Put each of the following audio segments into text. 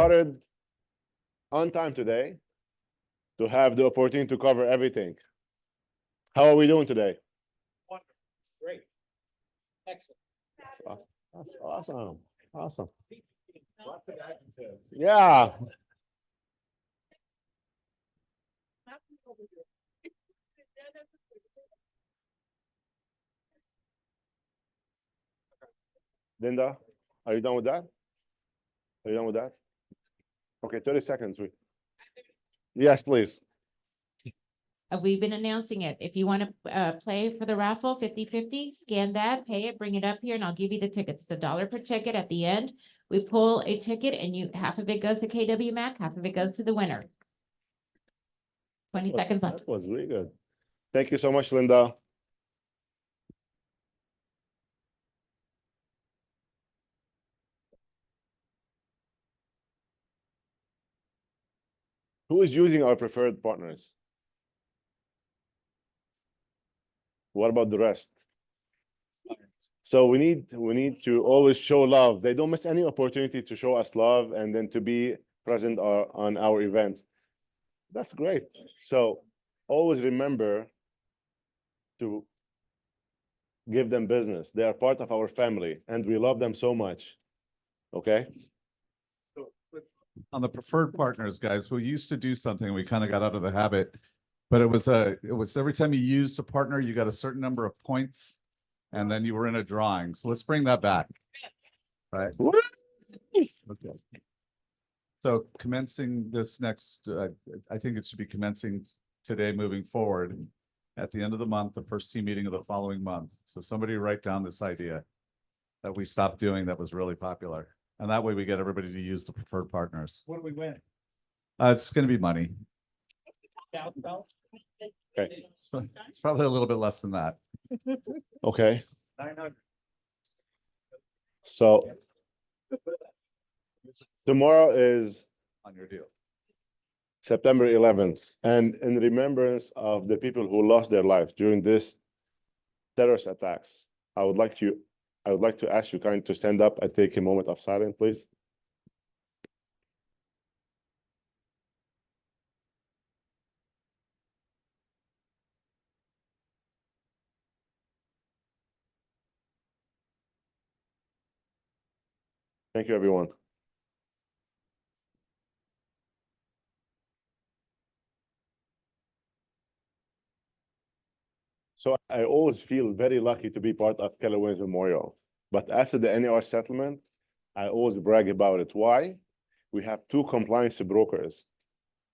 started on time today to have the opportunity to cover everything. How are we doing today? Wonderful. Great. Excellent. That's awesome. That's awesome. Awesome. Lots of adjectives. Yeah. Linda, are you done with that? Are you done with that? Okay, 30 seconds. Yes, please. We've been announcing it. If you want to play for the raffle, 50-50, scan that, pay it, bring it up here, and I'll give you the tickets. It's $1 per ticket at the end. We pull a ticket and half of it goes to KW Mac, half of it goes to the winner. 20 seconds left. That was really good. Thank you so much, Linda. Who is using our preferred partners? What about the rest? So we need to always show love. They don't miss any opportunity to show us love and then to be present on our events. That's great. So always remember to give them business. They are part of our family and we love them so much. Okay. On the preferred partners, guys, we used to do something, we kind of got out of the habit, but it was every time you used a partner, you got a certain number of points and then you were in a drawing. So let's bring that back. Right. Okay. So commencing this next, I think it should be commencing today moving forward at the end of the month, the first team meeting of the following month. So somebody write down this idea that we stopped doing that was really popular. And that way we get everybody to use the preferred partners. What do we win? It's going to be money. $1,000? Okay. It's probably a little bit less than that. Okay. 900. So tomorrow is On your deal. September 11th, and in remembrance of the people who lost their lives during this terrorist attacks, I would like to ask you kind to stand up and take a moment of silence, please. Thank you, everyone. So I always feel very lucky to be part of Keller Williams Memorial. But after the NAR settlement, I always brag about it. Why? We have 2 compliance brokers.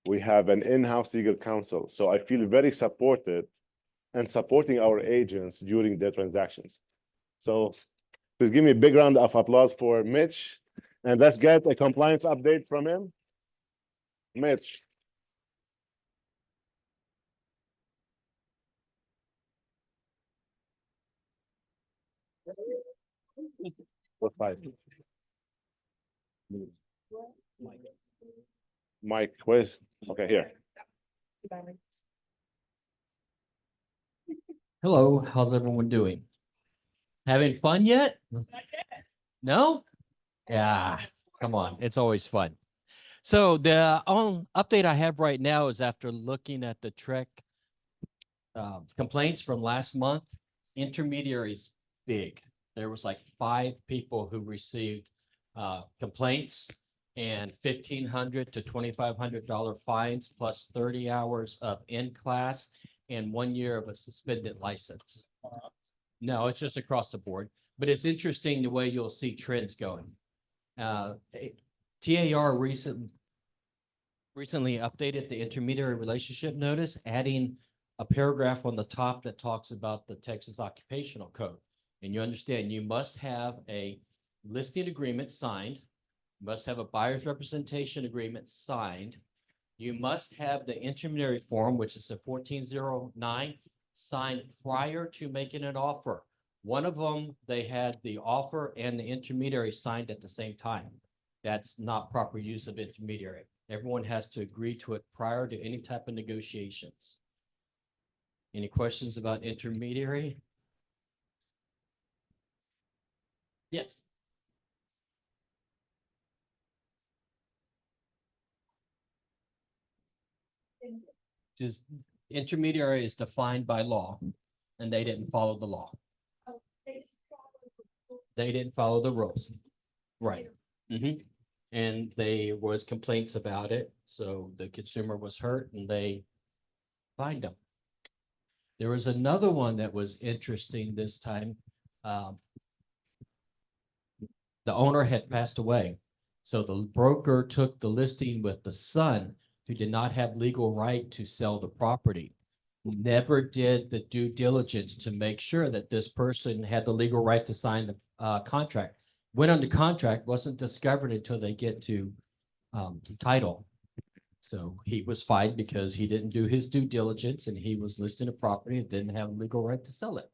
We have an in-house legal counsel. So I feel very supported and supporting our agents during their transactions. So please give me a big round of applause for Mitch. And let's get a compliance update from him. Mitch. What 5? Mike, where's, okay, here. Hello, how's everyone doing? Having fun yet? No? Yeah, come on, it's always fun. So the update I have right now is after looking at the TREC complaints from last month, intermediaries big. There was like 5 people who received complaints and $1,500 to $2,500 fines plus 30 hours of in-class and 1 year of a suspended license. No, it's just across the board, but it's interesting the way you'll see trends going. TAR recently updated the intermediary relationship notice, adding a paragraph on the top that talks about the Texas Occupational Code. And you understand you must have a listing agreement signed, must have a buyer's representation agreement signed. You must have the intermediary form, which is a 1409, signed prior to making an offer. One of them, they had the offer and the intermediary signed at the same time. That's not proper use of intermediary. Everyone has to agree to it prior to any type of negotiations. Any questions about intermediary? Yes. just intermediary is defined by law and they didn't follow the law. They didn't follow the rules. Right. And there was complaints about it, so the consumer was hurt and they fined them. There was another one that was interesting this time. The owner had passed away, so the broker took the listing with the son, who did not have legal right to sell the property. Never did the due diligence to make sure that this person had the legal right to sign the contract. Went under contract, wasn't discovered until they get to title. So he was fined because he didn't do his due diligence and he was listing a property and didn't have legal right to sell it.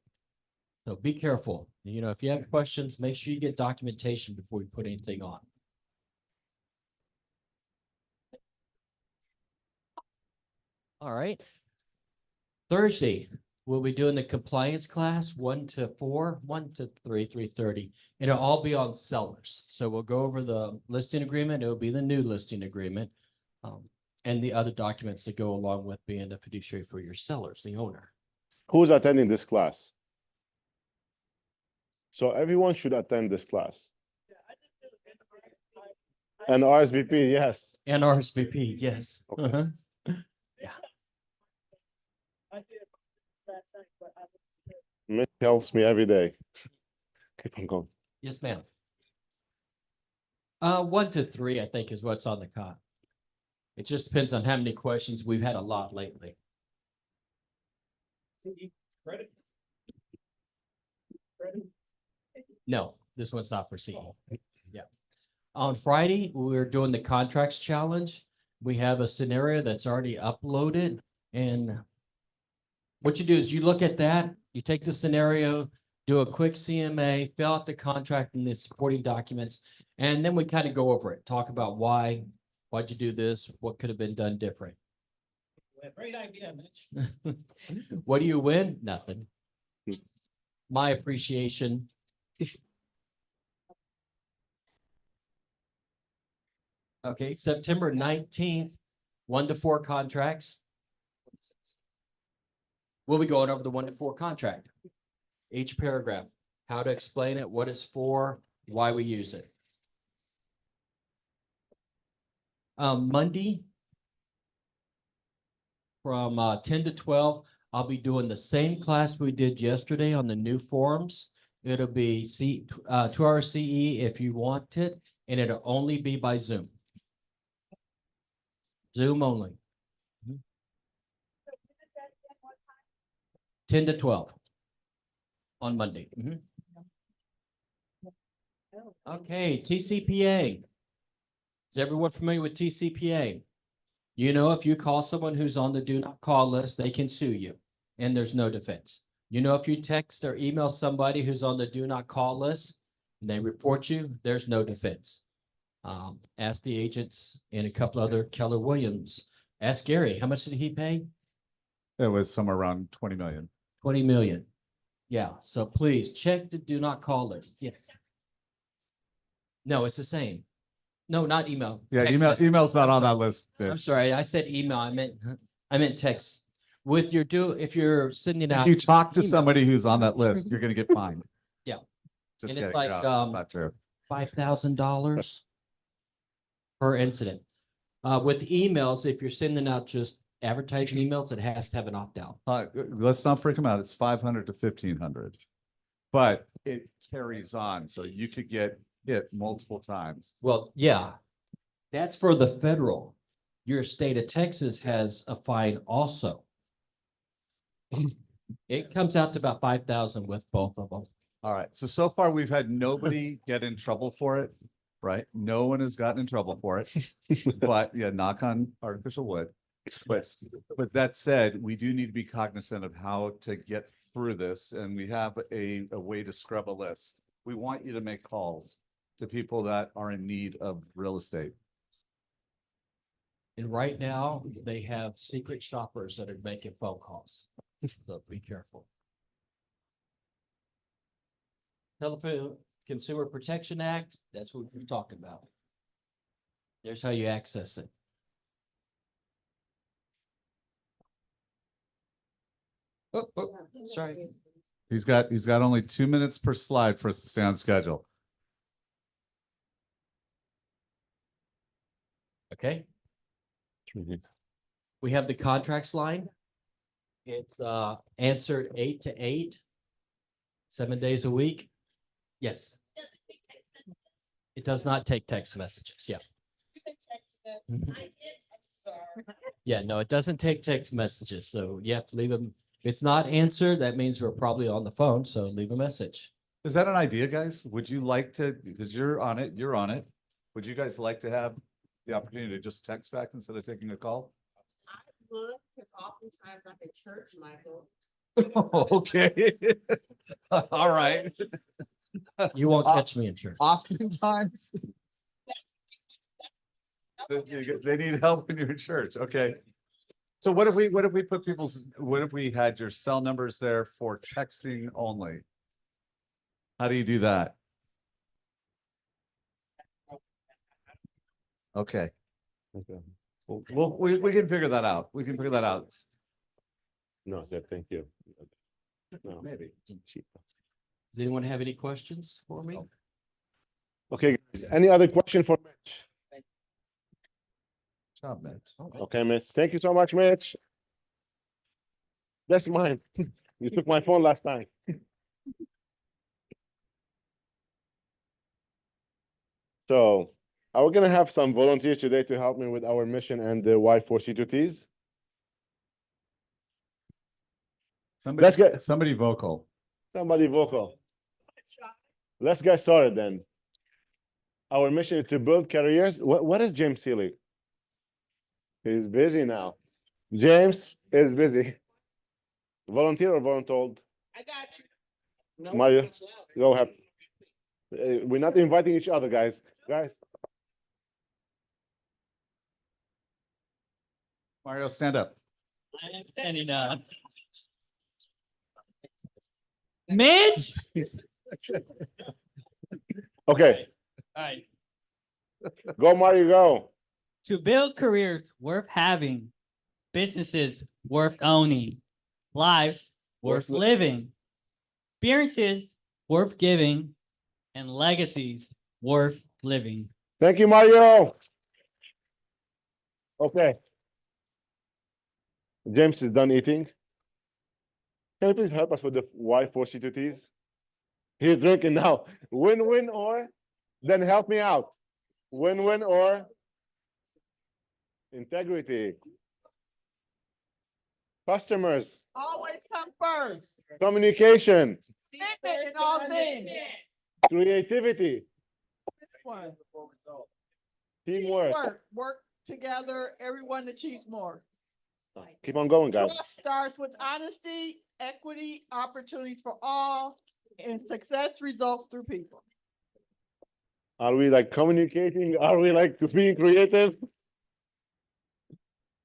So be careful. You know, if you have questions, make sure you get documentation before you put anything on. All right. Thursday, we'll be doing the compliance class 1 to 4, 1 to 3, 3:30. And it'll all be on sellers. So we'll go over the listing agreement. It'll be the new listing agreement. And the other documents that go along with being the fiduciary for your sellers, the owner. Who's attending this class? So everyone should attend this class. And RSVP, yes. And RSVP, yes. Okay. Uh-huh. Mitch tells me every day. Keep on going. Yes, ma'am. 1 to 3, I think, is what's on the cot. It just depends on how many questions. We've had a lot lately. Credit. No, this one's not for CE. Yeah. On Friday, we're doing the contracts challenge. We have a scenario that's already uploaded, and what you do is you look at that, you take the scenario, do a quick CMA, fill out the contract and the supporting documents, and then we kind of go over it, talk about why'd you do this, what could have been done different. Great idea, Mitch. What do you win? Nothing. My appreciation. Okay, September 19th, 1 to 4 contracts. We'll be going over the 1 to 4 contract. Each paragraph, how to explain it, what it's for, why we use it. Monday, from 10 to 12, I'll be doing the same class we did yesterday on the new forms. It'll be 2 hours CE if you want it, and it'll only be by Zoom. Zoom only. 10 to 12 on Monday. Okay, TCPA. Is everyone familiar with TCPA? You know, if you call someone who's on the do not call list, they can sue you and there's no defense. You know, if you text or email somebody who's on the do not call list and they report you, there's no defense. Ask the agents and a couple other Keller Williams. Ask Gary, how much did he pay? It was somewhere around 20 million. 20 million. Yeah, so please check the do not call list. Yes. No, it's the same. No, not email. Yeah, Text message. email's not I'm on sorry. that list. I'm sorry, I said email. I meant text. With your if you're sending If out. you talk to email, somebody who's on that list, you're gonna get fined. Yeah. Just And it's kidding. like, No, it's not true. $5,000 per incident. With emails, if you're sending out just advertising emails, it has to have an opt-out. Let's not freak them out. It's 500 to 1,500. But it carries on, so you could get hit multiple times. Well, yeah, that's for the federal. Your state of Texas has a fine also. It comes out to about 5,000 with both of them. All right, so far we've had nobody get in trouble for it, right? No one has gotten in trouble for it. But yeah, knock on artificial wood. But that said, we do need to be cognizant of how to get through this, and we have a way to scrub a list. We want you to make calls to people that are in need of real estate. And right now, they have secret shoppers that are making phone calls. So be careful. Telephone Consumer Protection Act, that's what we're talking about. There's how you access it. Sorry. He's got only 2 minutes per slide for us to stay on schedule. Okay, we have the contracts line. It's answered 8 to 8, 7 days a week. Yes. It does not take text messages. Yeah. Mhm. Yeah, no, it doesn't take text messages, so you have to leave them. If it's not answered, that means we're probably on the phone, so leave a message. Is that an idea, guys? Would you like to, because you're on it. Would you guys like to have the opportunity to just text back instead of taking a call? Would, because oftentimes I'm in church, Michael. Okay. All right. You won't catch me in church. Oftentimes. They need help in your church, okay. So what if we put what if we had your cell numbers there for texting only? How do you do that? Okay, Okay. we can figure that out. We can figure that out. No, sir, thank you. No. Maybe. Does anyone have any questions for me? Okay, guys, any other question for Mitch? Job, Mitch. Okay, Mitch, thank you so much, Mitch. That's mine. You took my phone last time. So, are we gonna have some volunteers today to help me with our mission and the Y4C2Ts? Let's get- Somebody vocal. Somebody vocal. Let's get started then. Our mission is to build careers. What is James Seeley? He's busy now. James is busy. Volunteer or voluntold? I got you. No, Mario, much louder. go ahead. We're not inviting each other, guys. Mario, stand up. I am standing up. Mitch? Okay, All right. go Mario, go. To build careers worth having, businesses worth owning, lives worth Worth li- living, experiences worth giving, and legacies worth living. Thank you, Mario. Okay. James is done eating. Can you please help us with the Y4C2Ts? He's drinking now. Win-win or, then help me out. Win-win or integrity. Customers, Always come first. communication, Commitment in all things. creativity, This one. teamwork. Work together, everyone achieves more. Keep on going, guys. Trust starts with honesty, equity, opportunities for all, and success results through people. Are we like communicating? Are we like being creative?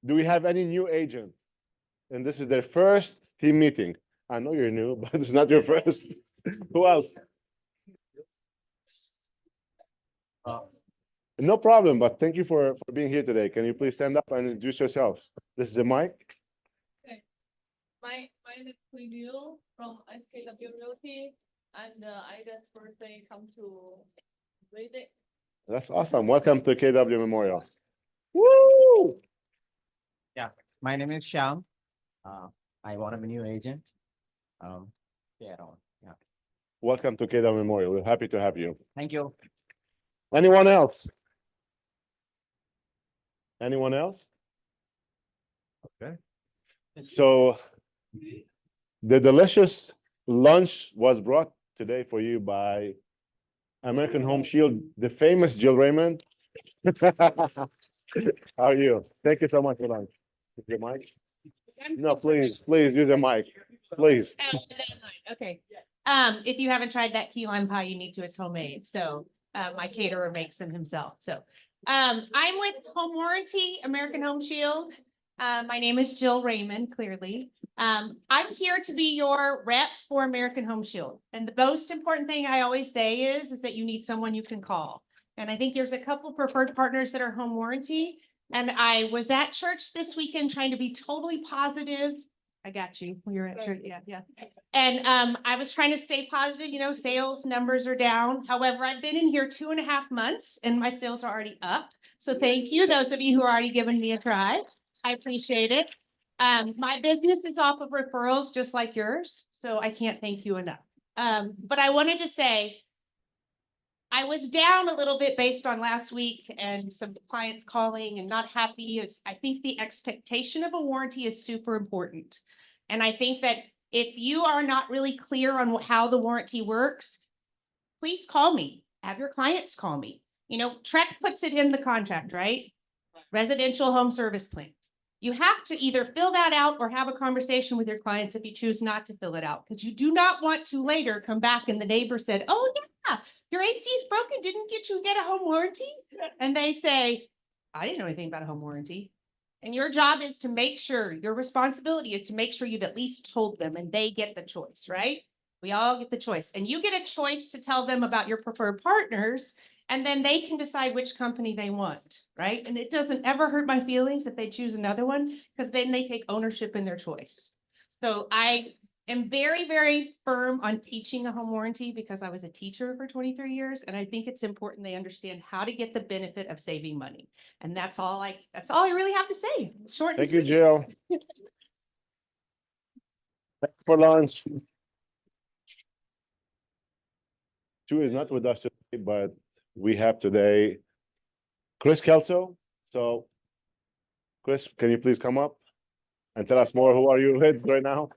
Do we have any new agent? And this is their first team meeting. I know you're new, but it's not your first. Who else? No problem, but thank you for being here today. Can you please stand up and introduce yourself? This is the mic. My name is Queen Yu from SKW Realty, and I just birthday come to visit. That's awesome. Welcome to KW Memorial. Woo! My name is Shyam. I want to be a new agent. Yeah. Welcome to KW Memorial. We're happy to have you. Thank you. Anyone else? Anyone else? Okay. So the delicious lunch was brought today for you by American Home Shield, the famous Jill Raymond. How are you? Thank you so much for lunch. Is your mic? No, please use the mic, please. Okay. If you haven't tried that key lime pie, you need to. It's homemade. So, my caterer makes them himself. So, I'm with Home Warranty, American Home Shield. My name is Jill Raymond, clearly. I'm here to be your rep for American Home Shield. And the most important thing I always say is that you need someone you can call. And I think there's a couple preferred partners that are Home Warranty. And I was at church this weekend trying to be totally positive I got you. You're at, yeah, yeah. And I was trying to stay positive, you know, sales numbers are down. However, I've been in here 2.5 months and my sales are already up. So thank you, those of you who are already giving me a try. I appreciate it. My business is off of referrals, just like yours, so I can't thank you enough. But I wanted to say, I was down a little bit based on last week and some clients calling and not happy. I think the expectation of a warranty is super important. And I think that if you are not really clear on how the warranty works, please call me, have your clients call me. You know, Trek puts it in the contract, right? Residential home service plan. You have to either fill that out or have a conversation with your clients if you choose not to fill it out, because you do not want to later come back and the neighbor said, oh yeah, your AC is broken, didn't you get a home warranty? And they say, I didn't know anything about a home warranty. And your job is to make sure, your responsibility is to make sure you've at least told them and they get the choice, right? We all get the choice, and you get a choice to tell them about your preferred partners, and then they can decide which company they want, right? And it doesn't ever hurt my feelings if they choose another one, because then they take ownership in their choice. So I am very, very firm on teaching a home warranty because I was a teacher for 23 years. And I think it's important they understand how to get the benefit of saving money. And that's all I really have to say. Short and Thank you, sweet. Jill. For lunch. Chu is not with us today, but we have today Chris Kelso. So Chris, can you please come up and tell us more? Who are you with right now?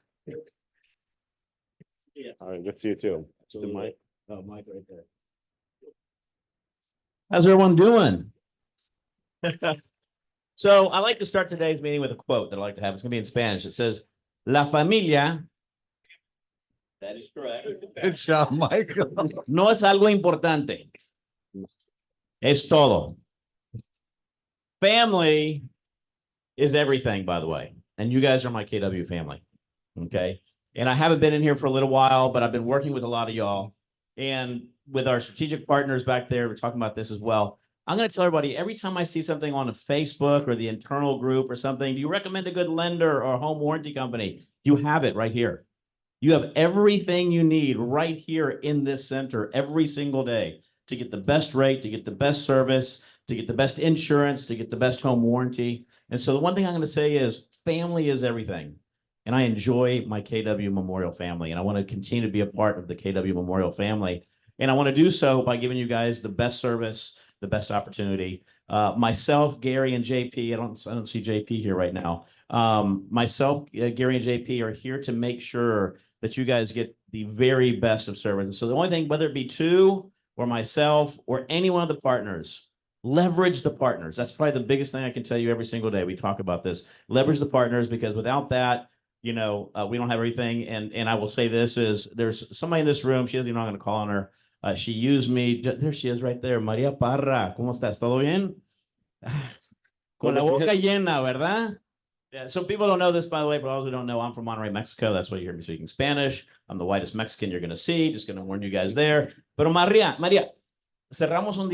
Yeah. All right, good to see you too. Just the mic. Oh, Mike right there. How's everyone doing? So I like to start today's meeting with a quote that I like to have. It's gonna be in Spanish. It says, La familia. That is correct. Good job, Michael. No es algo importante. Es todo. Family is everything, by the way. And you guys are my KW family. Okay. And I haven't been in here for a little while, but I've been working with a lot of y'all. And with our strategic partners back there, we're talking about this as well. I'm going to tell everybody, every time I see something on a Facebook or the internal group or something, do you recommend a good lender or a home warranty company? You have it right here. You have everything you need right here in this center every single day to get the best rate, to get the best service, to get the best insurance, to get the best home warranty. And so the one thing I'm going to say is family is everything. And I enjoy my KW Memorial family. And I want to continue to be a part of the KW Memorial family. And I want to do so by giving you guys the best service, the best opportunity. Myself, Gary, and JP, I don't see JP here right now. Myself, Gary, and JP are here to make sure that you guys get the very best of service. And so the only thing, whether it be two or myself or any one of the partners, leverage the partners. That's probably the biggest thing I can tell you every single day. We talk about this. Leverage the partners, because without that, you know, we don't have everything. And I will say this is, there's somebody in this room, she doesn't even know I'm going to call on her. She used me. There she is right there. Maria Parra. ¿Cómo estás? ¿Todo bien? Con la boca llena, ¿verdad? Yeah, some people don't know this, by the way. For those who don't know, I'm from Monterrey, Mexico. That's why you hear me speaking Spanish. I'm the whitest Mexican you're going to see. Just going to warn you guys there. Pero Maria, cerramos un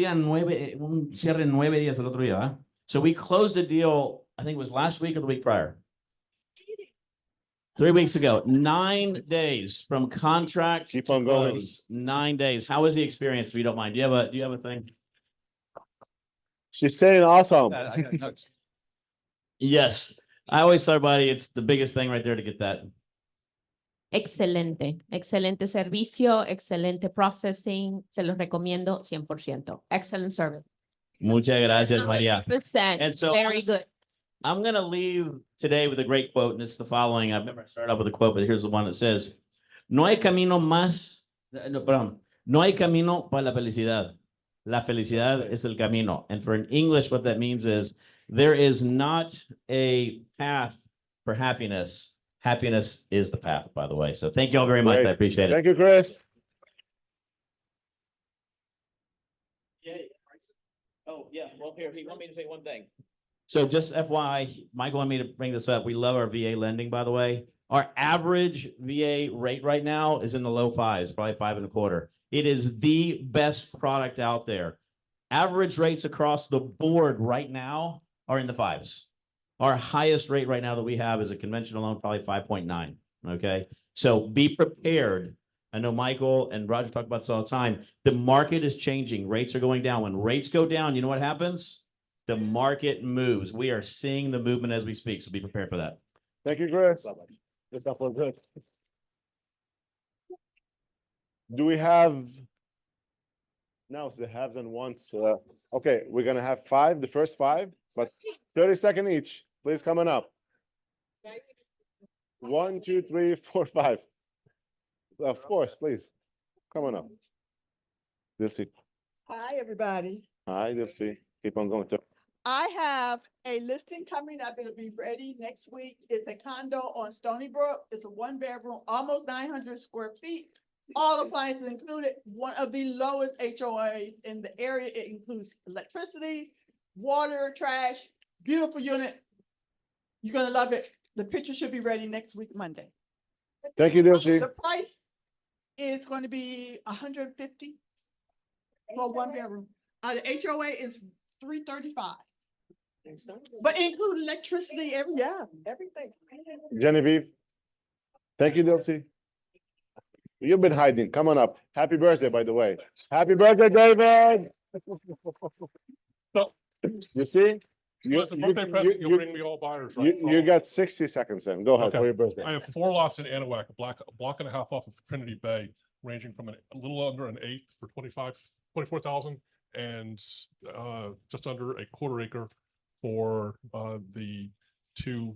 cierre 9 días el otro día, ¿eh? So we closed a deal, I think it was last week or the week prior. 3 weeks ago, 9 days from contract. Keep on going. 9 days. How was the experience, if you don't mind? Do you have a thing? She's saying awesome. I got notes. Yes. I always tell everybody it's the biggest thing right there to get that. Excelente, excelente servicio, excelente processing. Se los recomiendo 100%. Excellent service. Muchas gracias, Maria. 100%. And so Very good. I'm going to leave today with a great quote, and it's the following. I've never started off with a quote, but here's the one that says, no hay camino para la felicidad. La felicidad es el camino. And for in English, what that means is there is not a path for happiness. Happiness is the path, by the way. So thank you all very much. Great. I appreciate it. Thank you, Chris. Oh, yeah. Well, here, he wanted me to say one thing. So just FYI, Michael wanted me to bring this up. We love our VA lending, by the way. Our average VA rate right now is in the low fives, probably 5.25. It is the best product out there. Average rates across the board right now are in the fives. Our highest rate right now that we have is a conventional loan, probably 5.9. Okay, so be prepared. I know Michael and Roger talk about this all the time. The market is changing. Rates are going down. When rates go down, you know what happens? The market moves. We are seeing the movement as we speak. So be prepared for that. Thank you, Chris. This stuff was good. Do we have? Now it's the haves and wants. Okay, we're gonna have five, the first five, but 30-second each. Please coming up. 1, 2, 3, 4, 5. Of course, please. Come on up. Dilsey. Hi, everybody. Hi, Dilsey. Keep on going. I have a listing coming up. It'll be ready next week. It's a condo on Stony Brook. It's a 1-bedroom, almost 900 square feet. All appliances included, one of the lowest HOAs in the area. It includes electricity, water, trash, beautiful unit. You're gonna love it. The picture should be ready next week, Monday. Thank you, Dilsey. The price is going to be 150 for 1-bedroom. The HOA is 335. But include electricity, everything. Genevieve. Thank you, Dilsey. You've been hiding. Come on up. Happy birthday, by the way. Happy birthday, David. You see? So as a birthday present, you'll bring me all buyers, right? You got 60 seconds then. Go ahead Okay. for your birthday. I have 4 lots in Anahuac, a block and a half off of Trinity Bay, ranging from a little under an eighth for 24,000 and just under a quarter acre for the two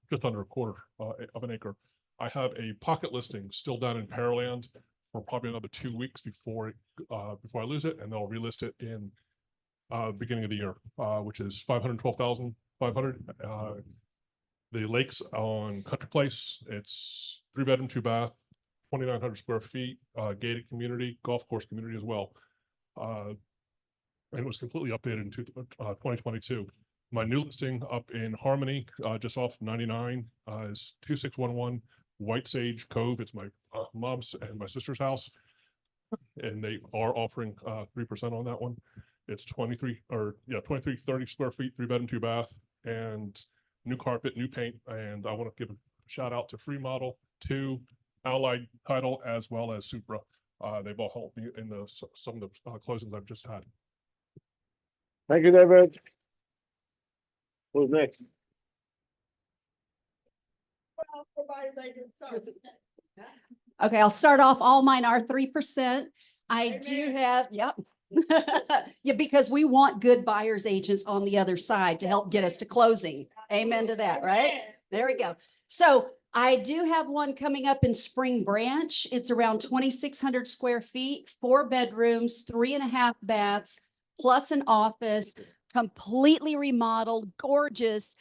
just under a quarter of an acre. I have a pocket listing still down in Pearland for probably another 2 weeks before I lose it, and they'll relist it in beginning of the year, which is 512,500. The lakes on Country Place, it's 3-bedroom, 2-bath, 2,900 square feet, gated community, golf course community as well. And it was completely updated in 2022. My new listing up in Harmony, just off 99, is 2611 White Sage Cove. It's my mom's and my sister's house, and they are offering 3% on that one. It's 2330 square feet, 3-bedroom, 2-bath, and new carpet, new paint. And I want to give a shout out to Free Model, to Allied Title, as well as Supra. They've all helped me in some of the closings I've just had. Thank you, David. Who's next? Okay, I'll start off. All mine are 3%. I do have, yep. Yeah, because we want good buyer's agents on the other side to help get us to closing. Amen to that, right? There we go. So I do have one coming up in Spring Branch. It's around 2,600 square feet, 4 bedrooms, 3.5 baths, plus an office, completely remodeled, gorgeous,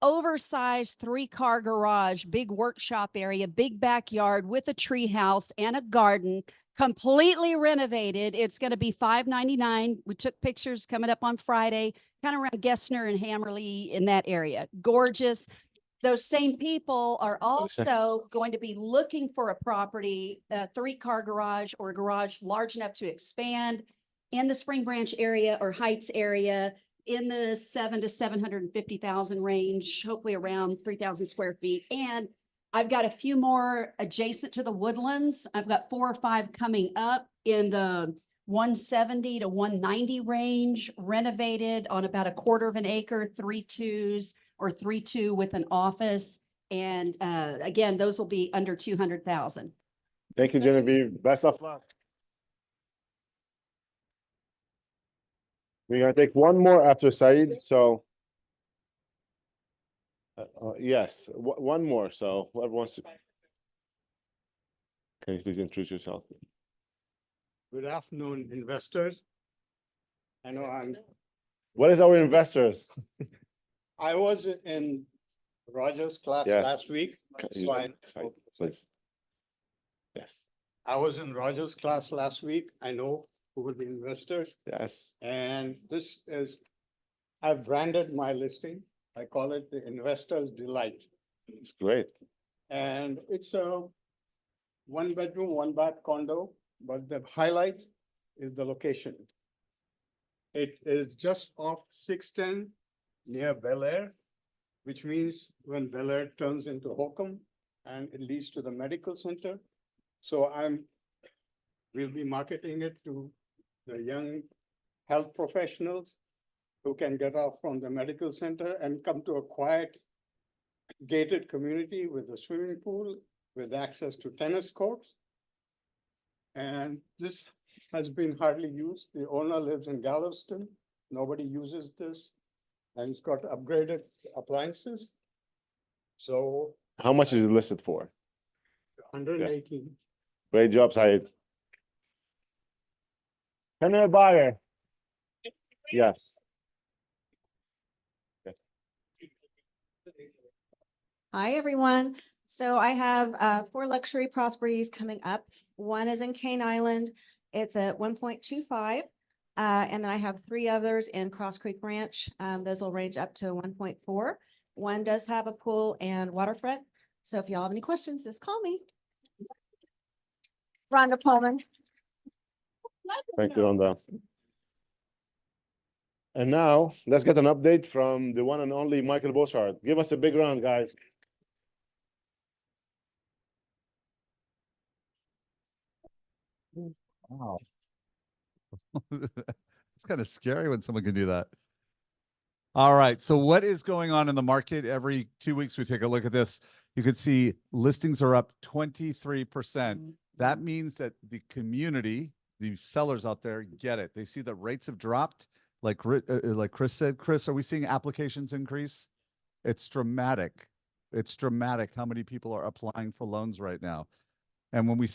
oversized 3-car garage, big workshop area, big backyard with a tree house and a garden, completely renovated. It's going to be $599. We took pictures coming up on Friday, kind of around Gessner and Hammerly in that area. Gorgeous. Those same people are also going to be looking for a property, a 3-car garage or a garage large enough to expand in the Spring Branch area or Heights area, in the 700 to 750,000 range, hopefully around 3,000 square feet. And I've got a few more adjacent to the Woodlands. I've got 4 or 5 coming up in the 170 to 190 range, renovated on about a quarter of an acre, 3-2s or 3-2 with an office. And again, those will be under 200,000. Thank you, Genevieve. Best of luck. We're gonna take one more after Saeed, so. Yes, one more, so whoever wants to. Can you please introduce yourself? Good afternoon, investors. I know What is our investors? I was in Roger's class Yes. last week. so I- Please. Yes, I was in Roger's class last week. I know who were the investors, yes. and this is, I've branded my listing. I call it the Investor's Delight. It's great. And it's a 1-bedroom, 1-bath condo, but the highlight is the location. It is just off 610 near Bel Air. which means when Bel Air turns into Holcomb and it leads to the medical center. So we'll be marketing it to the young health professionals who can get off from the medical center and come to a quiet gated community with a swimming pool, with access to tennis courts. And this has been hardly used. The owner lives in Galveston. Nobody uses this. And it's got upgraded appliances. So How much is it listed for? 118. Great job, Saeed. Come here, buyer. Yes. Hi, everyone. So I have 4 luxury properties coming up. One is in Cane Island. It's at 1.25. And then I have 3 others in Cross Creek Ranch. Those will range up to 1.4. One does have a pool and waterfront. So if y'all have any questions, just call me. Rhonda Pullman. Thank you, Rhonda. And now let's get an update from the one and only Michael Boshart. Give us a big round, guys. Wow. It's kind of scary when someone can do that. All right. So what is going on in the market? Every 2 weeks, we take a look at this. You can see listings are up 23%. That means that the community, the sellers out there get it. They see that rates have dropped. Like Chris said, Chris, are we seeing applications increase? It's dramatic. It's dramatic how many people are applying for loans right now. And when we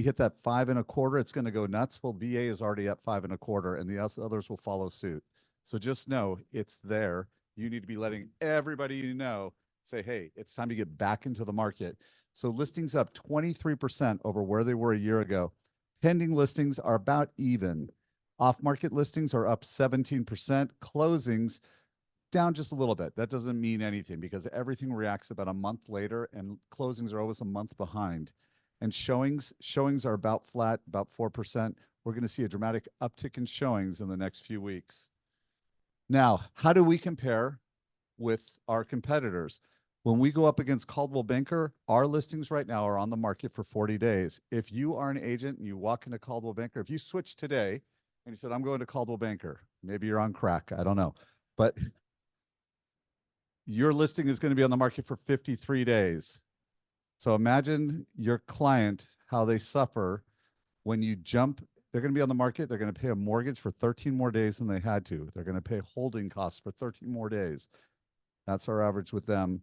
hit that 5 1/4, it's going to go nuts. Well, VA is already at 5 1/4 and the others will follow suit. So just know it's there. You need to be letting everybody you know say, hey, it's time to get back into the market. So listings up 23% over where they were a year ago. Pending listings are about even. Off-market listings are up 17%. Closings down just a little bit. That doesn't mean anything because everything reacts about a month later and closings are always a month behind. And showings are about flat, about 4%. We're going to see a dramatic uptick in showings in the next few weeks. Now, how do we compare with our competitors? When we go up against Coldwell Banker, our listings right now are on the market for 40 days. If you are an agent and you walk into Coldwell Banker, if you switch today and you said, I'm going to Coldwell Banker, maybe you're on crack, I don't know. But your listing is going to be on the market for 53 days. So imagine your client, how they suffer when you jump. They're going to be on the market. They're going to pay a mortgage for 13 more days than they had to. They're going to pay holding costs for 13 more days. That's our average with them.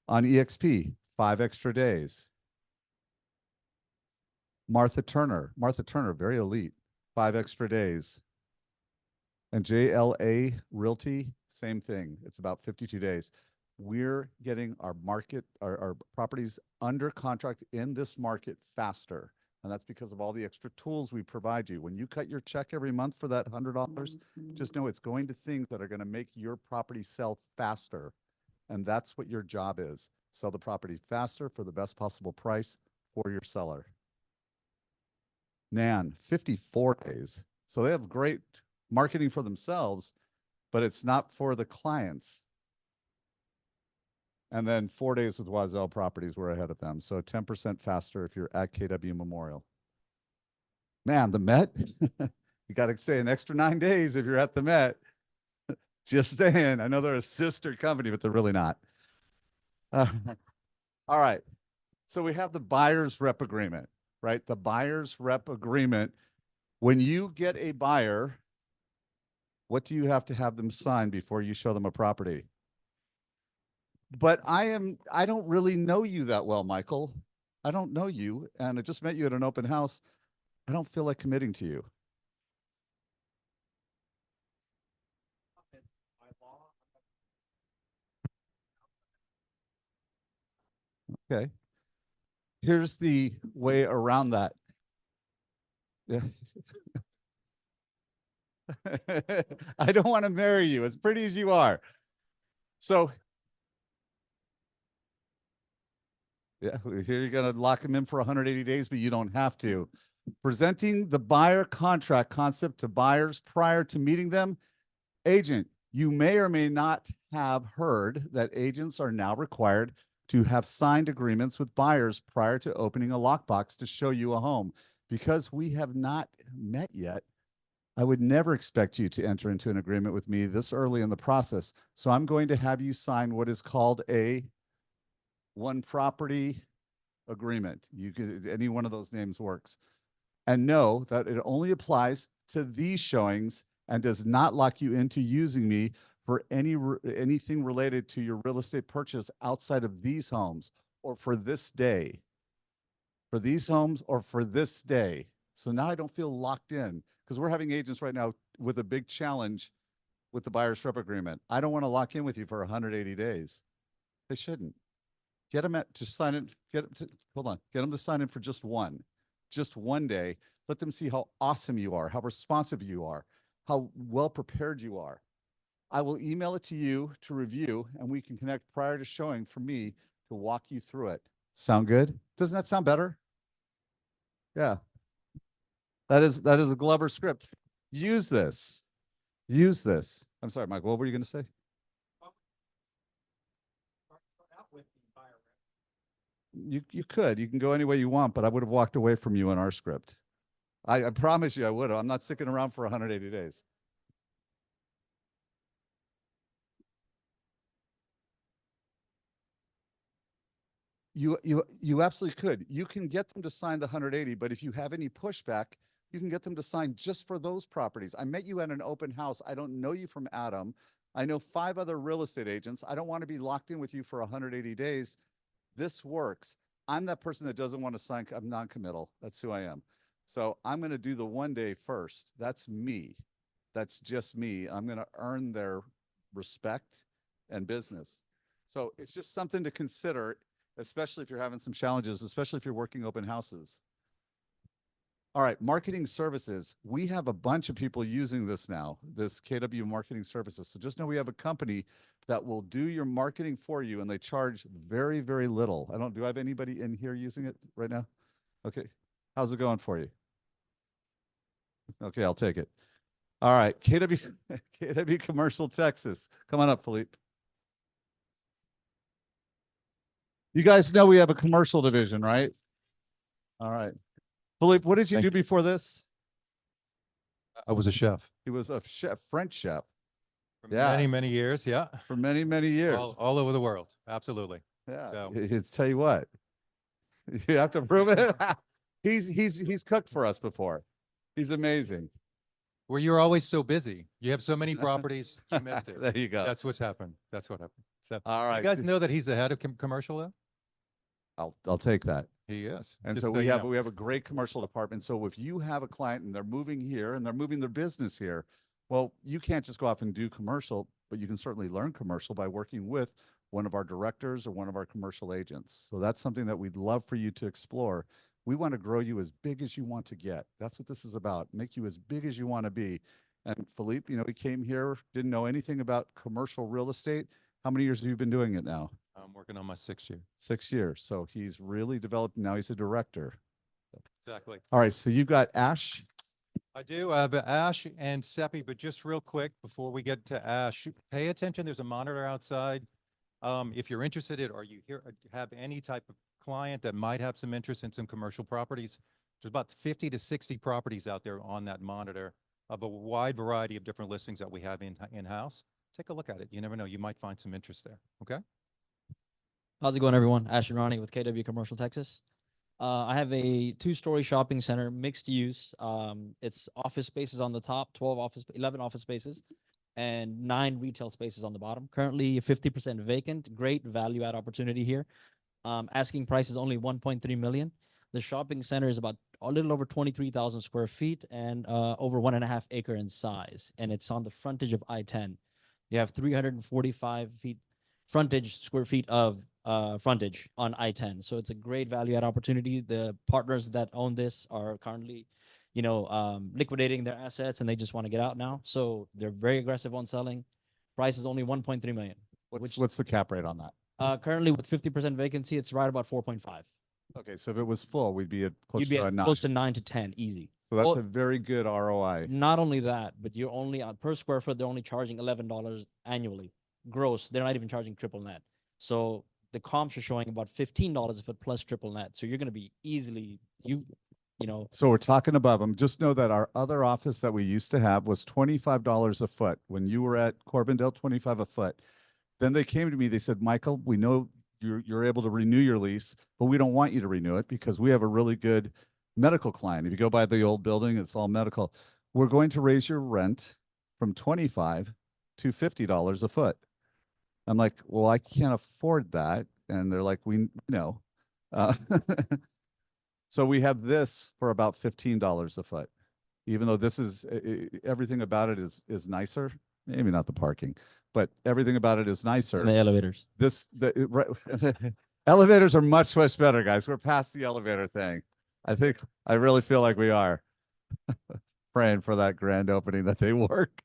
On EXP, 5 extra days. Martha Turner, very elite, 5 extra days. And JLA Realty, same thing. It's about 52 days. We're getting our properties under contract in this market faster. And that's because of all the extra tools we provide you. When you cut your check every month for that $100, just know it's going to things that are going to make your property sell faster. And that's what your job is. Sell the property faster for the best possible price for your seller. Nan, 54 days. So they have great marketing for themselves, but it's not for the clients. And then 4 days with Wazell Properties, we're ahead of them. So 10% faster if you're at KW Memorial. Man, the Met, you got to say an extra 9 days if you're at the Met. Just saying. I know they're a sister company, but they're really not. All right. So we have the buyer's rep agreement, right? The buyer's rep agreement. When you get a buyer, what do you have to have them sign before you show them a property? But I don't really know you that well, Michael. I don't know you, and I just met you at an open house. I don't feel like committing to you. Okay. Here's the way around that. Yeah. I don't want to marry you, as pretty as you are. So yeah, here you're going to lock them in for 180 days, but you don't have to. Presenting the buyer contract concept to buyers prior to meeting them. Agent, You may or may not have heard that agents are now required to have signed agreements with buyers prior to opening a lockbox to show you a home. Because we have not met yet, I would never expect you to enter into an agreement with me this early in the process. So I'm going to have you sign what is called a one property agreement. You could, any one of those names works. And know that it only applies to these showings and does not lock you into using me for anything related to your real estate purchase outside of these homes or for this day. For these homes or for this day. So now I don't feel locked in because we're having agents right now with a big challenge with the buyer's rep agreement. I don't want to lock in with you for 180 days. They shouldn't. Get them to sign in, hold on, get them to sign in for just one day. Let them see how awesome you are, how responsive you are, how well prepared you are. I will email it to you to review and we can connect prior to showing for me to walk you through it. Sound good? Doesn't that sound better? Yeah. That is a Glover script. Use this. Use this. I'm sorry, Mike, what were you going to say? You could. You can go any way you want, but I would have walked away from you in our script. I promise you I would have. I'm not sticking around for 180 days. You absolutely could. You can get them to sign the 180, but if you have any pushback, you can get them to sign just for those properties. I met you at an open house. I don't know you from Adam. I know 5 other real estate agents. I don't want to be locked in with you for 180 days. This works. I'm that person that doesn't want to sign. I'm non-committal. That's who I am. So I'm going to do the 1 day first. That's me. That's just me. I'm going to earn their respect and business. So it's just something to consider, especially if you're having some challenges, especially if you're working open houses. All right, marketing services. We have a bunch of people using this now, this KW marketing services. So just know we have a company that will do your marketing for you and they charge very, very little. Do I have anybody in here using it right now? Okay. How's it going for you? Okay, I'll take it. All right, KW Commercial Texas. Come on up, Philippe. You guys know we have a commercial division, right? All right. Philippe, what did you do before this? I was a chef. He was a chef, French chef. For many, many years. Yeah. For many, many years. All over the world. Absolutely. Yeah. So- It's tell you what, you have to prove it. He's cooked for us before. He's amazing. Well, you're always so busy. You have so many properties. You missed it. There you go. That's what's happened. That's what happened. So, All right. you guys know that he's the head of commercial though? I'll take that. He is. And Just so so we you have know. we have a great commercial department. So if you have a client and they're moving here and they're moving their business here, well, you can't just go off and do commercial, but you can certainly learn commercial by working with one of our directors or one of our commercial agents. So that's something that we'd love for you to explore. We want to grow you as big as you want to get. That's what this is about. Make you as big as you want to be. And Philippe, he came here, didn't know anything about commercial real estate. How many years have you been doing it now? I'm working on my 6th year. 6 years. So he's really developed. Now he's a director. Exactly. All right. So you've got Ash. I do. I have Ash and Seppi, but just real quick before we get to Ash, pay attention. There's a monitor outside. If you're interested in, or you have any type of client that might have some interest in some commercial properties, there's about 50 to 60 properties out there on that monitor of a wide variety of different listings that we have in-house. Take a look at it. You never know. You might find some interest there. Okay. How's it going, everyone? Ashton Ronnie with KW Commercial Texas. I have a 2-story shopping center, mixed use. It's office spaces on the top, 11 office spaces, and 9 retail spaces on the bottom. Currently 50% vacant. Great value add opportunity here. Asking price is only 1.3 million. The shopping center is about a little over 23,000 square feet and over 1.5 acre in size. And it's on the frontage of I-10. You have 345 square feet of frontage on I-10. So it's a great value add opportunity. The partners that own this are currently, liquidating their assets and they just want to get out now. So they're very aggressive on selling. Price is only 1.3 million. What's the cap rate on that? Currently with 50% vacancy, it's right about 4.5. Okay, so if it was full, we'd be at close You'd be to a at 9. close to 9 to 10, easy. So that's Well- a very good ROI. Not only that, but you're only on per square foot, they're only charging $11 annually. Gross. They're not even charging triple net. So the comps are showing about $15 a foot plus triple net. So you're gonna be easily, you know, So we're talking above them. Just know that our other office that we used to have was $25 a foot. When you were at Corbindale, 25 a foot. Then they came to me, they said, Michael, we know you're able to renew your lease, but we don't want you to renew it because we have a really good medical client. If you go by the old building, it's all medical. We're going to raise your rent from 25 to $50 a foot. I'm like, well, I can't afford that. And they're like, we know. So we have this for about $15 a foot, even though this is everything about it is nicer. Maybe not the parking, but everything about it is nicer. and the elevators. Elevators are much better, guys. We're past the elevator thing. I really feel like we are praying for that grand opening that they work.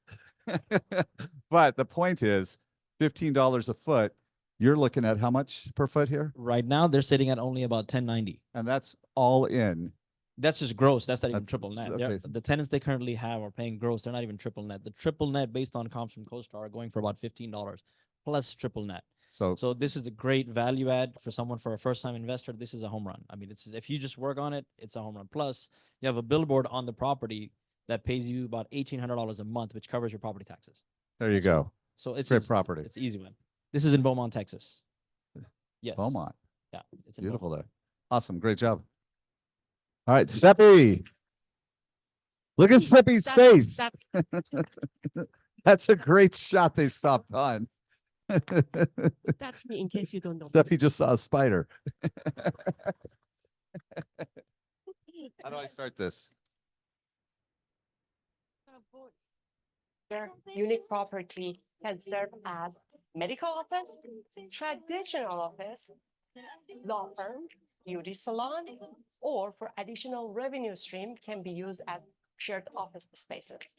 But the point is $15 a foot. You're looking at how much per foot here? Right now, they're sitting at only about 1090. And that's all in. That's just gross. That's not even That's- triple net. okay. The tenants they currently have are paying gross. They're not even triple net. The triple net based on comps from CoStar are going for about $15 plus triple net. So this is a great value add for someone, for a first time investor. This is a home run. I mean, if you just work on it, it's a home run. Plus, you have a billboard on the property that pays you about $1,800 a month, which covers your property taxes. There you go. So it's Great easy. property. It's easy win. This is in Beaumont, Texas. Yes. Beaumont. Yeah. It's in Beautiful Beaumont. there. Awesome. Great job. All right, Seppi. Look at Seppi's face. That's a great shot they stopped on. That's me, in case you don't know. Seppi just saw a spider. How do I start this? Their unique property can serve as medical office, traditional office, law firm, beauty salon, or for additional revenue stream can be used as shared office spaces.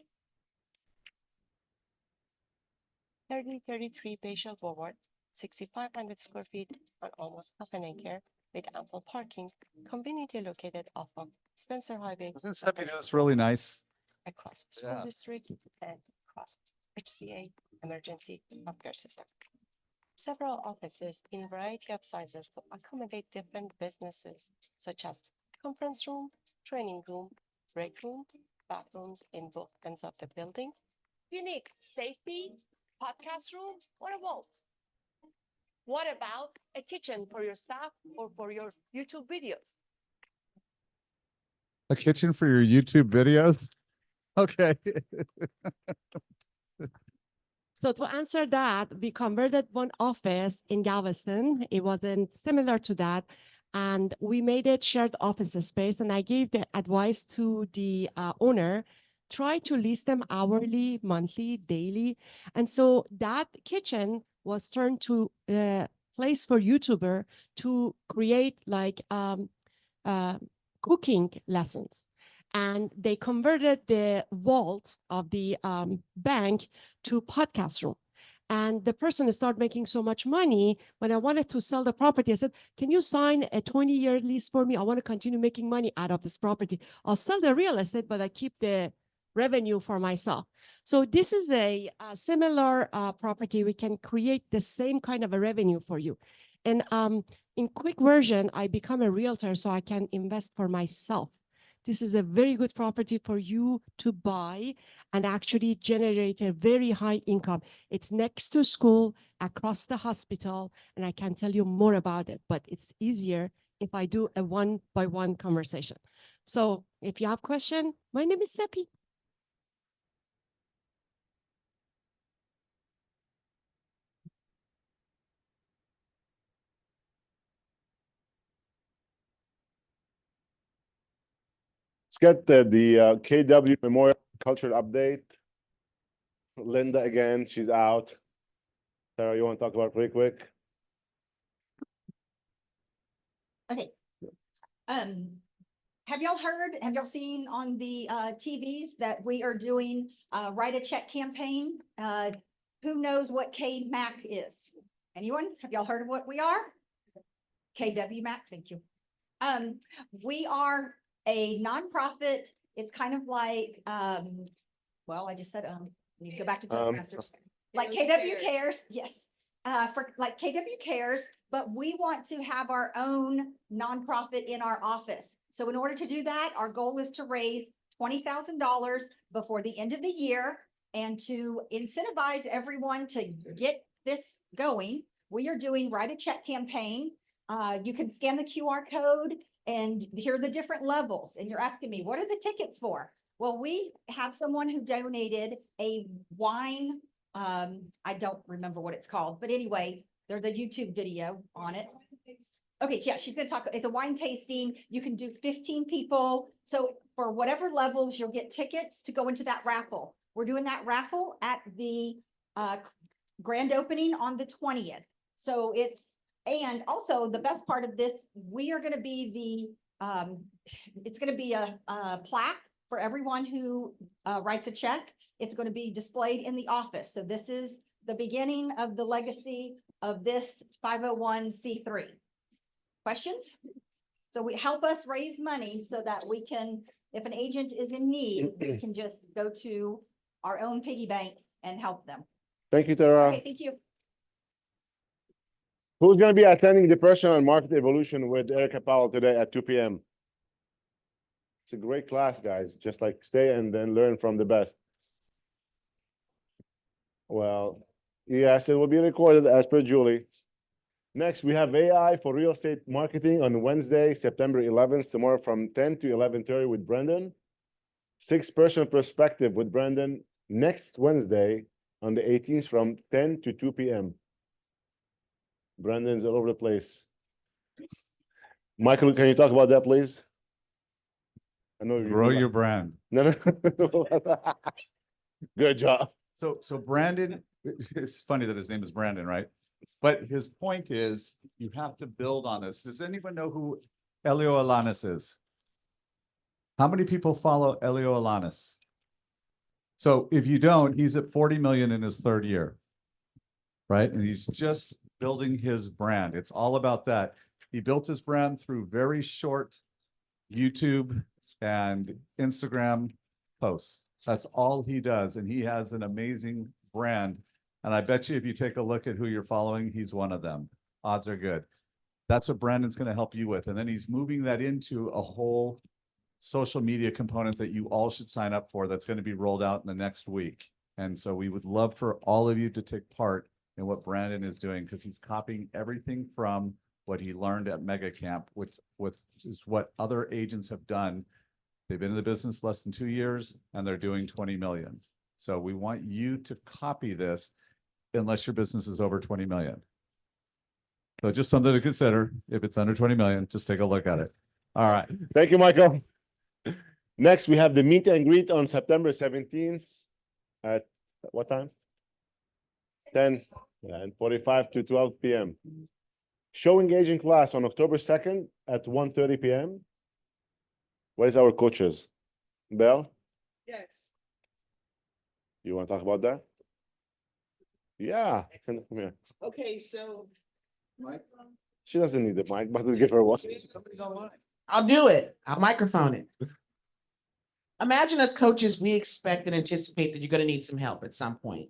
3033 Bayshore Boulevard, 6,500 square feet on almost half an acre with ample parking, conveniently located off of Spencer Highway. Isn't Seppi do this really nice? Across the school Yeah. district and across HCA emergency healthcare system. Several offices in variety of sizes to accommodate different businesses such as conference room, training room, break room, bathrooms in both ends of the building. Unique safety, podcast room, or a vault. What about a kitchen for your staff or for your YouTube videos? A kitchen for your YouTube videos? Okay. So to answer that, we converted one office in Galveston. It wasn't similar to that. And we made it shared office space. And I gave the advice to the owner, try to lease them hourly, monthly, daily. And so that kitchen was turned to a place for YouTuber to create like cooking lessons. And they converted the vault of the bank to podcast room. And the person started making so much money. When I wanted to sell the property, I said, can you sign a 20-year lease for me? I want to continue making money out of this property. I'll sell the real estate, but I keep the revenue for myself. So this is a similar property. We can create the same kind of a revenue for you. And in quick version, I become a realtor so I can invest for myself. This is a very good property for you to buy and actually generate a very high income. It's next to school, across the hospital, and I can tell you more about it, but it's easier if I do a one-by-one conversation. So if you have question, my name is Seppi. Let's get the KW Memorial Cultural Update. Linda again, she's out. Sarah, you want to talk about it really quick? Okay. Have y'all seen on the TVs that we are doing write a check campaign? Who knows what KMAC is? Anyone? Have y'all heard of what we are? KW MAC, thank you. We are a nonprofit It's kind of like, well, I just said, need to go back to Toastmasters. Like KW Cares, yes, for like KW Cares, but we want to have our own nonprofit in our office. So in order to do that, our goal is to raise $20,000 before the end of the year. And to incentivize everyone to get this going, we are doing Write a Check campaign. You can scan the QR code and here are the different levels. And you're asking me, what are the tickets for? Well, we have someone who donated a wine, I don't remember what it's called, but anyway, there's a YouTube video on it. Okay, yeah, she's gonna talk, it's a wine tasting. You can do 15 people. So for whatever levels, you'll get tickets to go into that raffle. We're doing that raffle at the grand opening on the 20th. So and also the best part of this, we are gonna be it's gonna be a plaque for everyone who writes a check. It's gonna be displayed in the office. So this is the beginning of the legacy of this 501c3. Questions? So we help us raise money so that we can, if an agent is in need, we can just go to our own piggy bank and help them. Thank you, Tara. Okay, thank you. Who's gonna be attending the personal market evolution with Erica Powell today at 2 p.m.? It's a great class, guys. Just like stay and then learn from the best. Well, yes, it will be recorded as per Julie. Next, we have AI for real estate marketing on Wednesday, September 11th, tomorrow from 10 to 11:30 with Brendan. 6-person perspective with Brendan next Wednesday on the 18th from 10 to 2 p.m. Brendan's all over the place. Michael, can you talk about that, please? I know you Grow your brand. No. Good job. So Brandon, it's funny that his name is Brandon, right? But his point is you have to build on this. Does anyone know who Elio Alanis is? How many people follow Elio Alanis? So if you don't, he's at 40 million in his 3rd year, right? And he's just building his brand. It's all about that. He built his brand through very short YouTube and Instagram posts. That's all he does. And he has an amazing brand. And I bet you if you take a look at who you're following, he's one of them. Odds are good. That's what Brandon's going to help you with. And then he's moving that into a whole social media component that you all should sign up for that's going to be rolled out in the next week. And so we would love for all of you to take part in what Brandon is doing because he's copying everything from what he learned at Mega Camp, which is what other agents have done. They've been in the business less than 2 years and they're doing 20 million. So we want you to copy this unless your business is over 20 million. So just something to consider. If it's under 20 million, just take a look at it. All right. Thank you, Michael. Next, we have the meet and greet on September 17th at what time? 10 and 45 to 12 p.m. Show engaging class on October 2nd at 1:30 p.m. Where's our coaches? Belle, Yes. you want to talk about that? Yeah. Come here. Okay, so. She doesn't need the mic, but we'll give her one. I'll do it. I'll microphone it. Imagine as coaches, we expect and anticipate that you're going to need some help at some point.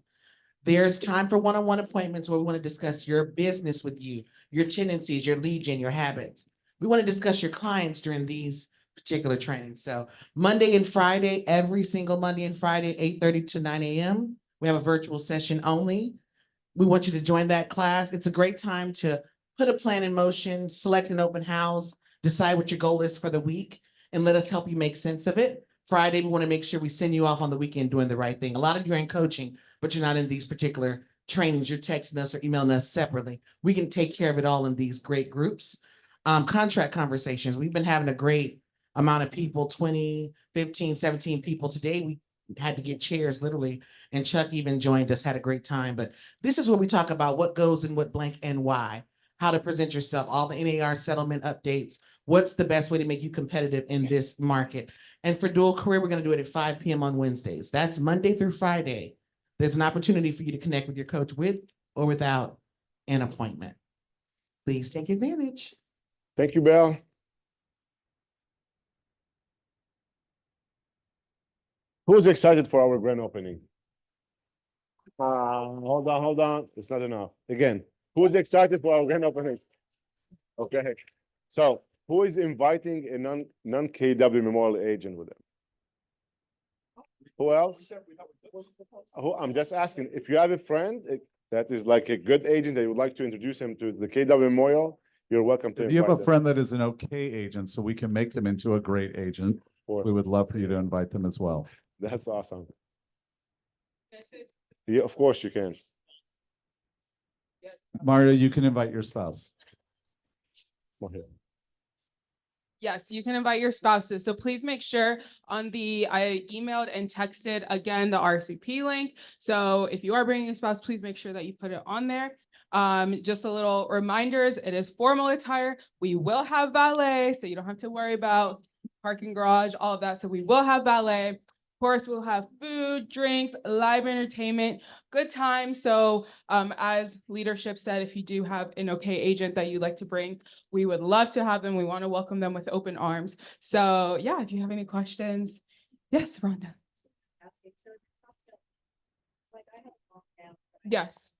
There's time for one-on-one appointments where we want to discuss your business with you, your tendencies, your lead gen, your habits. We want to discuss your clients during these particular trainings. So Monday and Friday, every single Monday and Friday, 8:30 to 9 a.m. We have a virtual session only. We want you to join that class. It's a great time to put a plan in motion, select an open house, decide what your goal is for the week, and let us help you make sense of it. Friday, we want to make sure we send you off on the weekend doing the right thing. A lot of you are in coaching, but you're not in these particular trainings. You're texting us or emailing us separately. We can take care of it all in these great groups. Contract conversations. We've been having a great amount of people, 20, 15, 17 people. Today, we had to get chairs literally, and Chuck even joined us, had a great time. But this is where we talk about what goes in what blank and why, how to present yourself, all the NAR settlement updates, what's the best way to make you competitive in this market. And for dual career, we're going to do it at 5 p.m. on Wednesdays. That's Monday through Friday. There's an opportunity for you to connect with your coach with or without an appointment. Please take advantage. Thank you, Belle. Who's excited for our grand opening? Hold on. It's not enough. Again, who's excited for our grand opening? Okay, so who is inviting a non-KW Memorial agent with them? Who else? I'm just asking, if you have a friend that is like a good agent that you would like to introduce him to the KW Memorial, you're welcome to If you have invite a them. friend that is an okay agent, so we can make them into a great agent, we would love for you to invite them as well. That's awesome. Yeah, of course you can. Mario, you can invite your spouse. Come on here. Yes, you can invite your spouses. So please make sure I emailed and texted again the RSVP link. So if you are bringing a spouse, please make sure that you put it on there. Just a little reminders, it is formal attire. We will have valet, so you don't have to worry about parking garage, all of that. So we will have valet. Of course, we'll have food, drinks, live entertainment, good time. So as leadership said, if you do have an okay agent that you'd like to bring, we would love to have them. We want to welcome them with open arms. So yeah, if you have any questions, yes, Rhonda. Yes.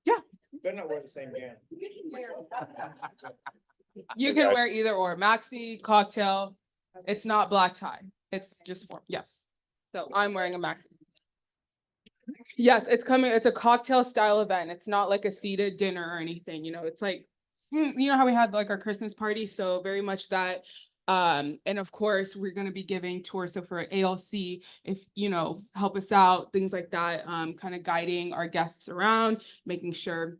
Yeah. Better not wear the same gown. You can wear either or, maxi, cocktail. It's not black tie. It's just form, yes. So I'm wearing a maxi. Yes, it's coming. It's a cocktail style event. It's not like a seated dinner or anything, you know, it's like, you know how we had like our Christmas party? So very much that. And of course, we're going to be giving tours. So for ALC, if, you know, help us out, things like that, kind of guiding our guests around, making sure,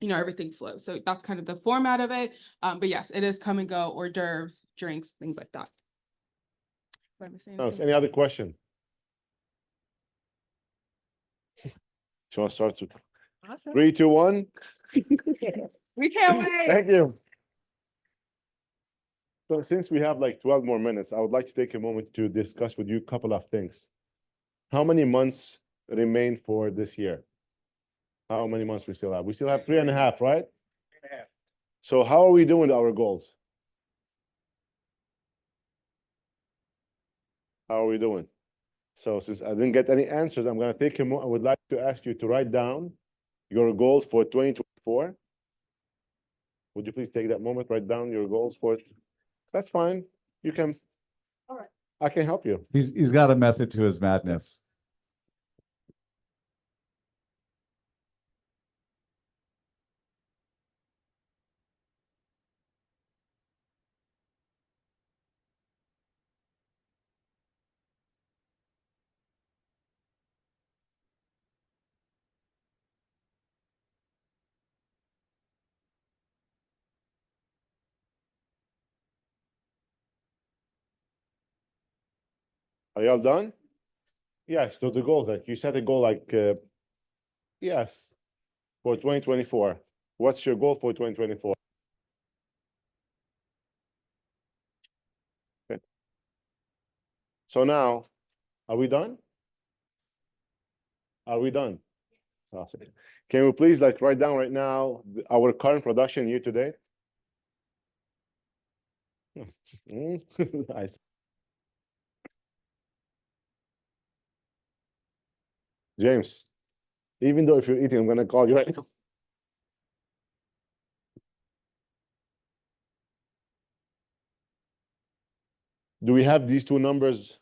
you know, everything flows. So that's kind of the format of it. But yes, it is come and go, hors d'oeuvres, drinks, things like that. Am I missing anything? Any other question? Do you want to start to Awesome. 3, 2, 1? We can't wait. Thank you. So since we have like 12 more minutes, I would like to take a moment to discuss with you a couple of things. How many months remain for this year? How many months we still have? We still have 3.5, right? 3.5. So how are we doing with our goals? How are we doing? So since I didn't get any answers, I'm going to take a moment. I would like to ask you to write down your goals for 2024. Would you please take that moment, write down your goals for it? That's fine. You can. All right. I can help you. He's got a method to his madness. Are y'all done? Yes, so the goals, like you set a goal like, yes, for 2024. What's your goal for 2024? Okay. So now, are we done? Are we done? Awesome. Can we please like write down right now our current production year to date? Nice. James, even though if you're eating, I'm gonna call you right now. Do we have these two numbers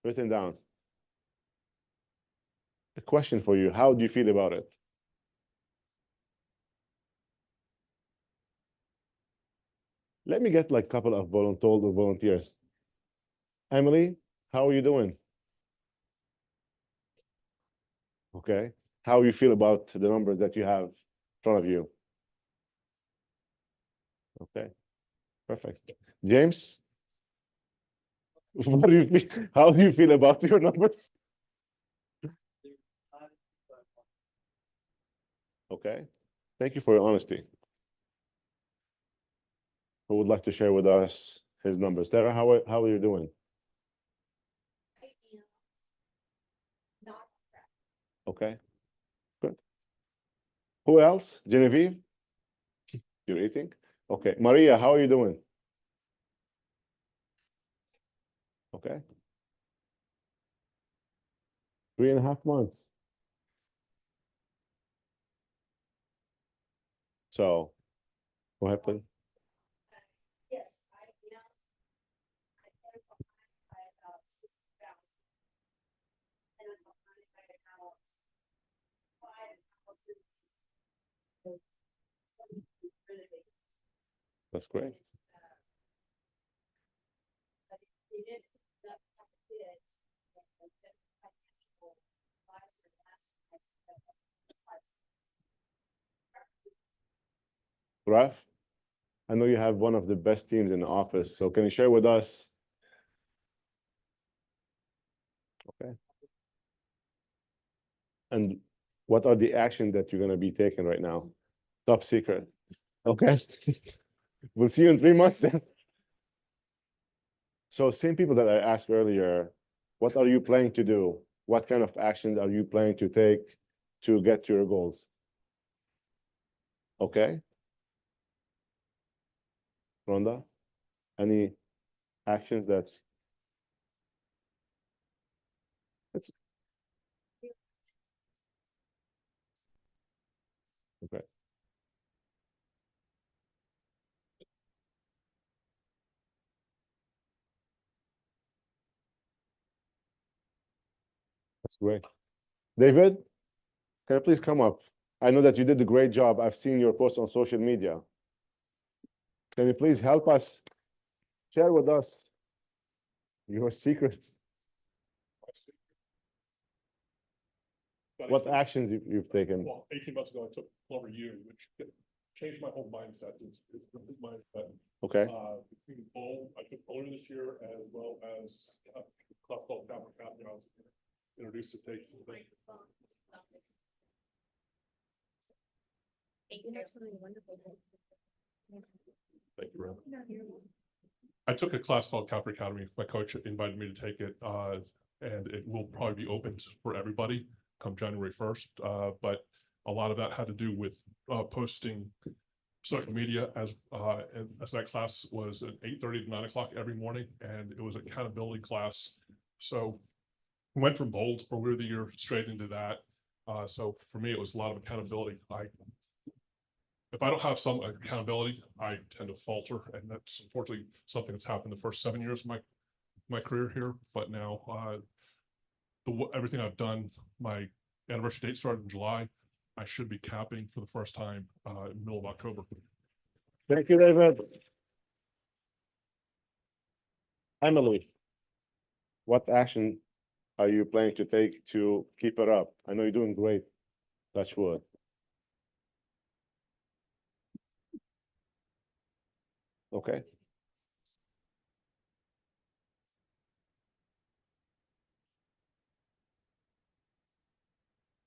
written down? A question for you. How do you feel about it? Let me get like a couple of volunteers. Emily, how are you doing? Okay. How you feel about the numbers that you have in front of you? Okay. Perfect. James? What do you feel? How do you feel about your numbers? Okay. Thank you for your honesty. Who would like to share with us his numbers? Tara, how are you doing? Okay. Good. Who else? Genevieve? You're eating? Okay. Maria, how are you doing? Okay. 3.5 months. So, go ahead, please. Yes, I, you know, I pay for my, about 60,000. And I'm behind by a house. 5 houses. So, renovated. That's great. But it is not something that financial advisor has. Raf, I know you have one of the best teams in the office, so can you share with us? Okay. And what are the actions that you're gonna be taking right now? Top secret. Okay. We'll see you in 3 months then. So same people that I asked earlier, what are you planning to do? What kind of actions are you planning to take to get to your goals? Okay. Rhonda, any actions that? It's okay. That's great. David, can you please come up? I know that you did a great job. I've seen your post on social media. Can you please help us share with us your secrets? What actions you've taken? Well, 18 months ago, I took Plumber U, which changed my whole mindset. It's a complete mindset. Okay. Between bowl, I took bowler this year as well as a club called Fabric Academy. I was introduced to take. Thank you, Rob. I took a class called Capri Academy. My coach invited me to take it, and it will probably be open for everybody come January 1st. But a lot of that had to do with posting social media as that class was at 8:30 to 9 o'clock every morning, and it was an accountability class. So we went from bold earlier the year straight into that. So for me, it was a lot of accountability. If I don't have some accountability, I tend to falter, and that's unfortunately something that's happened the first 7 years of my career here. But now, everything I've done, my anniversary date started in July. I should be capping for the first time in the middle of October. Thank you, David. Emily, what action are you planning to take to keep it up? I know you're doing great. Touch wood. Okay.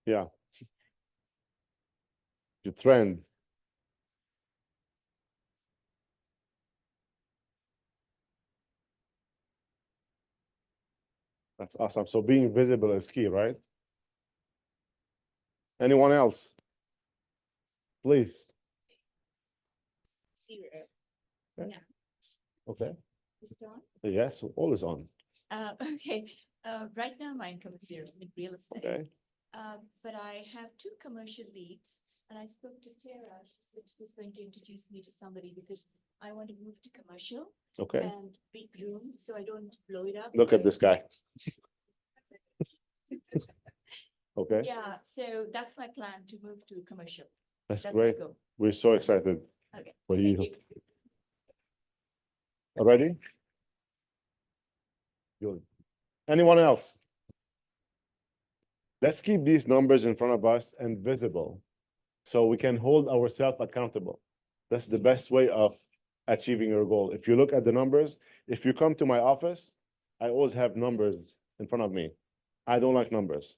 Yeah. The trend. That's awesome. So being visible is key, right? Anyone else? Please. Okay. Okay. Is it on? Yes, all is on. Okay, right now my income is zero in real estate. Okay. But I have 2 commercial leads and I spoke to Tara. She said she was going to introduce me to somebody because I want to move to commercial. Okay. And big room, so I don't blow it up. Look at this guy. Okay. Yeah, so that's my plan to move to commercial. That's my great. goal. We're so excited. Okay, for thank you. you. Ready? Good. Anyone else? Let's keep these numbers in front of us and visible so we can hold ourselves accountable. That's the best way of achieving your goal. If you look at the numbers, if you come to my office, I always have numbers in front of me. I don't like numbers,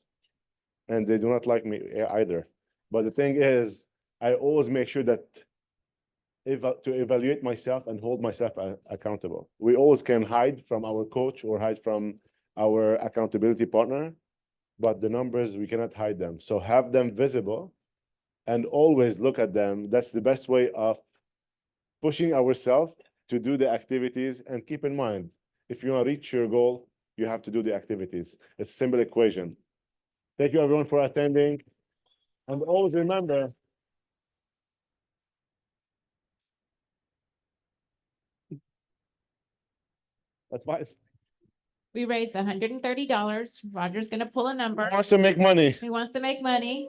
and they do not like me either. But the thing is, I always make sure that to evaluate myself and hold myself accountable. We always can hide from our coach or hide from our accountability partner, but the numbers, we cannot hide them. So have them visible and always look at them. That's the best way of pushing ourselves to do the activities. And keep in mind, if you want to reach your goal, you have to do the activities. It's a simple equation. Thank you everyone for attending. And always remember, that's fine. We raised $130. Roger's gonna pull a number. Who wants to make money? He wants to make money.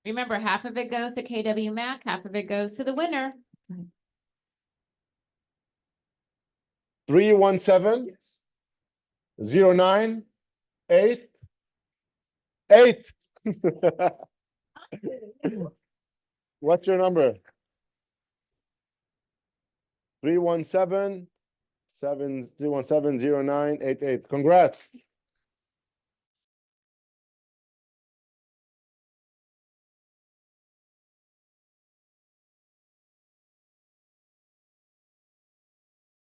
Remember, half of it goes to KW Mac, half of it goes to the winner. 317 098 8. What's your number? 317 0988. Congrats.